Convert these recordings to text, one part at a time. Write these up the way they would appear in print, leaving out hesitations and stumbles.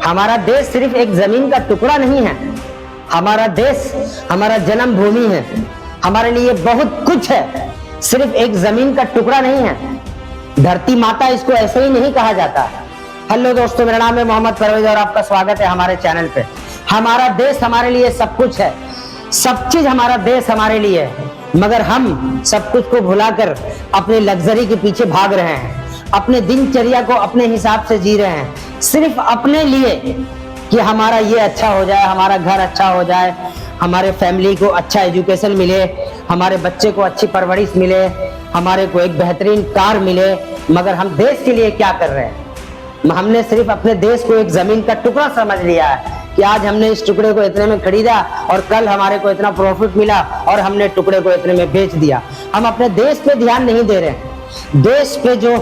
हमारा देश सिर्फ एक जमीन का टुकड़ा नहीं है, हमारा देश हमारा जन्मभूमि है, हमारे लिए बहुत कुछ है, सिर्फ एक जमीन का टुकड़ा नहीं है। धरती माता इसको ऐसे ही नहीं कहा जाता। हेलो दोस्तों, मेरा नाम है मोहम्मद परवेज और आपका स्वागत है हमारे चैनल पे। हमारा देश हमारे लिए सब कुछ है, सब चीज हमारा देश हमारे लिए है, मगर हम सब कुछ को भुलाकर अपने लग्जरी के पीछे भाग रहे हैं, अपने दिनचर्या को अपने हिसाब से जी रहे हैं, सिर्फ अपने लिए कि हमारा ये अच्छा हो जाए, हमारा घर अच्छा हो जाए, हमारे फैमिली को अच्छा एजुकेशन मिले, हमारे बच्चे को अच्छी परवरिश मिले, हमारे को एक बेहतरीन कार मिले। मगर हम देश के लिए क्या कर रहे हैं? हमने सिर्फ अपने देश को एक जमीन का टुकड़ा समझ लिया है कि आज हमने इस टुकड़े को इतने में खरीदा और कल हमारे को इतना प्रॉफिट मिला और हमने टुकड़े को इतने में बेच दिया। हम अपने देश पे ध्यान नहीं दे रहे, देश पे जो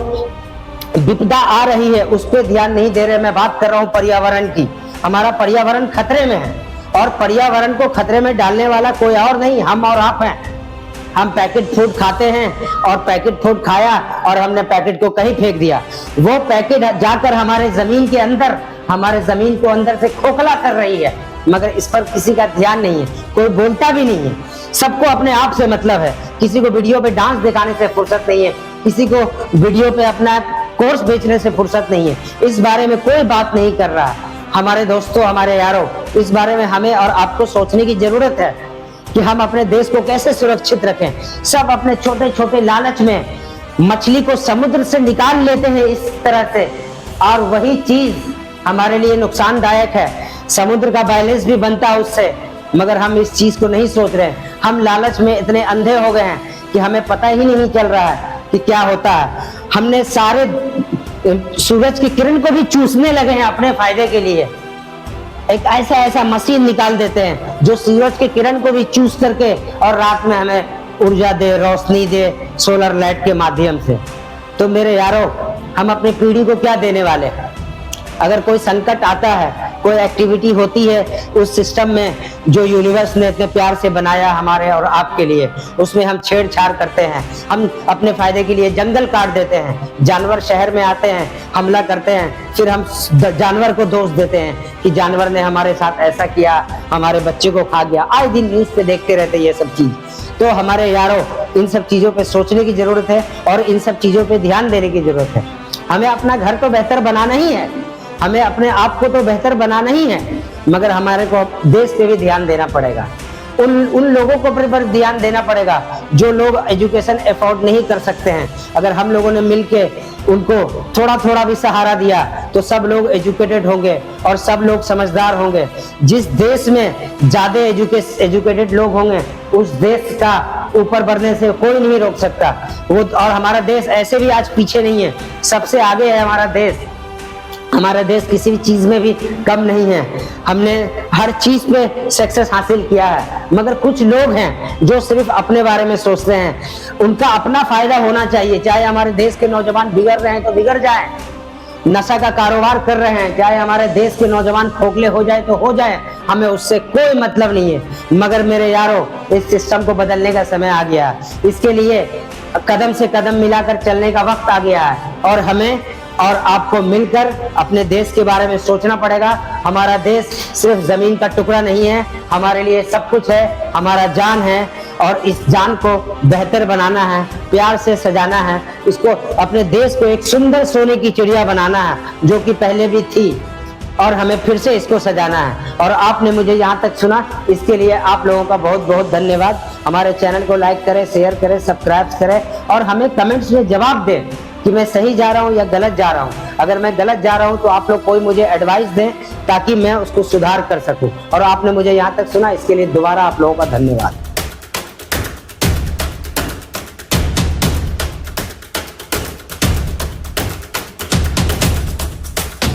विपदा आ रही है उस पे ध्यान नहीं दे रहे। मैं बात कर रहा हूँ पर्यावरण की। हमारा पर्यावरण खतरे में है और पर्यावरण को खतरे में डालने वाला कोई और नहीं, हम और आप हैं। हम पैकेट फूड खाते हैं और पैकेट फूड खाया और हमने पैकेट को कहीं फेंक दिया। वो पैकेट जाकर हमारे जमीन के अंदर, हमारे जमीन को अंदर से खोखला कर रही है, मगर इस पर किसी का ध्यान नहीं है, कोई बोलता भी नहीं है। सबको अपने आप से मतलब है, किसी को वीडियो पे डांस दिखाने से फुर्सत नहीं है, किसी को वीडियो पे अपना कोर्स बेचने से फुर्सत नहीं है। इस बारे में कोई बात नहीं कर रहा। हमारे दोस्तों, हमारे यारों, इस बारे में हमें और आपको सोचने की जरूरत है कि हम अपने देश को कैसे सुरक्षित रखें। सब अपने छोटे छोटे लालच में मछली को समुद्र से निकाल लेते हैं इस तरह से, और वही चीज हमारे लिए नुकसानदायक है। समुद्र का बैलेंस भी बनता है उससे, मगर हम इस चीज को नहीं सोच रहे। हम लालच में इतने अंधे हो गए हैं कि हमें पता ही नहीं चल रहा है कि क्या होता है। हमने सारे सूरज की किरण को भी चूसने लगे हैं अपने फायदे के लिए। एक ऐसा मशीन निकाल देते हैं जो सूरज की किरण को भी चूस करके और रात में हमें ऊर्जा दे, रोशनी दे, सोलर लाइट के माध्यम से। तो मेरे यारों, हम अपनी पीढ़ी को क्या देने वाले हैं? अगर कोई संकट आता है, कोई एक्टिविटी होती है उस सिस्टम में जो यूनिवर्स ने इतने प्यार से बनाया हमारे और आपके लिए, उसमें हम छेड़छाड़ करते हैं। हम अपने फायदे के लिए जंगल काट देते हैं, जानवर शहर में आते हैं, हमला करते हैं, फिर हम जानवर को दोष देते हैं कि जानवर ने हमारे साथ ऐसा किया, हमारे बच्चे को खा गया। आए दिन न्यूज पे देखते रहते ये सब चीज। तो हमारे यारों, इन सब चीजों पे सोचने की जरूरत है और इन सब चीजों पे ध्यान देने की जरूरत है। हमें अपना घर तो बेहतर बनाना ही है, हमें अपने आप को तो बेहतर बनाना ही है, मगर हमारे को देश पे भी ध्यान देना पड़ेगा। उन लोगों को पर ध्यान देना पड़ेगा जो लोग एजुकेशन अफोर्ड नहीं कर सकते हैं। अगर हम लोगों ने मिलके उनको थोड़ा थोड़ा भी सहारा दिया तो सब लोग एजुकेटेड होंगे और सब लोग समझदार होंगे। जिस देश में ज्यादा एजुकेटेड लोग होंगे उस देश का ऊपर बढ़ने से कोई नहीं रोक सकता वो। और हमारा देश ऐसे भी आज पीछे नहीं है, सबसे आगे है हमारा देश। हमारा देश किसी भी चीज में भी कम नहीं है, हमने हर चीज पे सक्सेस हासिल किया है। मगर कुछ लोग हैं जो सिर्फ अपने बारे में सोचते हैं, उनका अपना फायदा होना चाहिए। चाहे हमारे देश के नौजवान बिगड़ रहे हैं तो बिगड़ जाए, नशा का कारोबार कर रहे हैं, चाहे हमारे देश के नौजवान खोखले हो जाए तो हो जाए, हमें उससे कोई मतलब नहीं है। मगर मेरे यारों, इस सिस्टम को बदलने का समय आ गया। इसके लिए कदम से कदम मिलाकर चलने का वक्त आ गया है और हमें और आपको मिलकर अपने देश के बारे में सोचना पड़ेगा। हमारा देश सिर्फ जमीन का टुकड़ा नहीं है, हमारे लिए सब कुछ है, हमारा जान है और इस जान को बेहतर बनाना है, प्यार से सजाना है, इसको अपने देश को एक सुंदर सोने की चिड़िया बनाना है जो कि पहले भी थी, और हमें फिर से इसको सजाना है। और आपने मुझे यहाँ तक सुना, इसके लिए आप लोगों का बहुत बहुत धन्यवाद। हमारे चैनल को लाइक करें, शेयर करें, सब्सक्राइब करें और हमें कमेंट्स में जवाब दें कि मैं सही जा रहा हूँ या गलत जा रहा हूँ। अगर मैं गलत जा रहा हूँ तो आप लोग कोई मुझे एडवाइस दें ताकि मैं उसको सुधार कर सकूं। और आपने मुझे यहाँ तक सुना, इसके लिए दोबारा आप लोगों का धन्यवाद।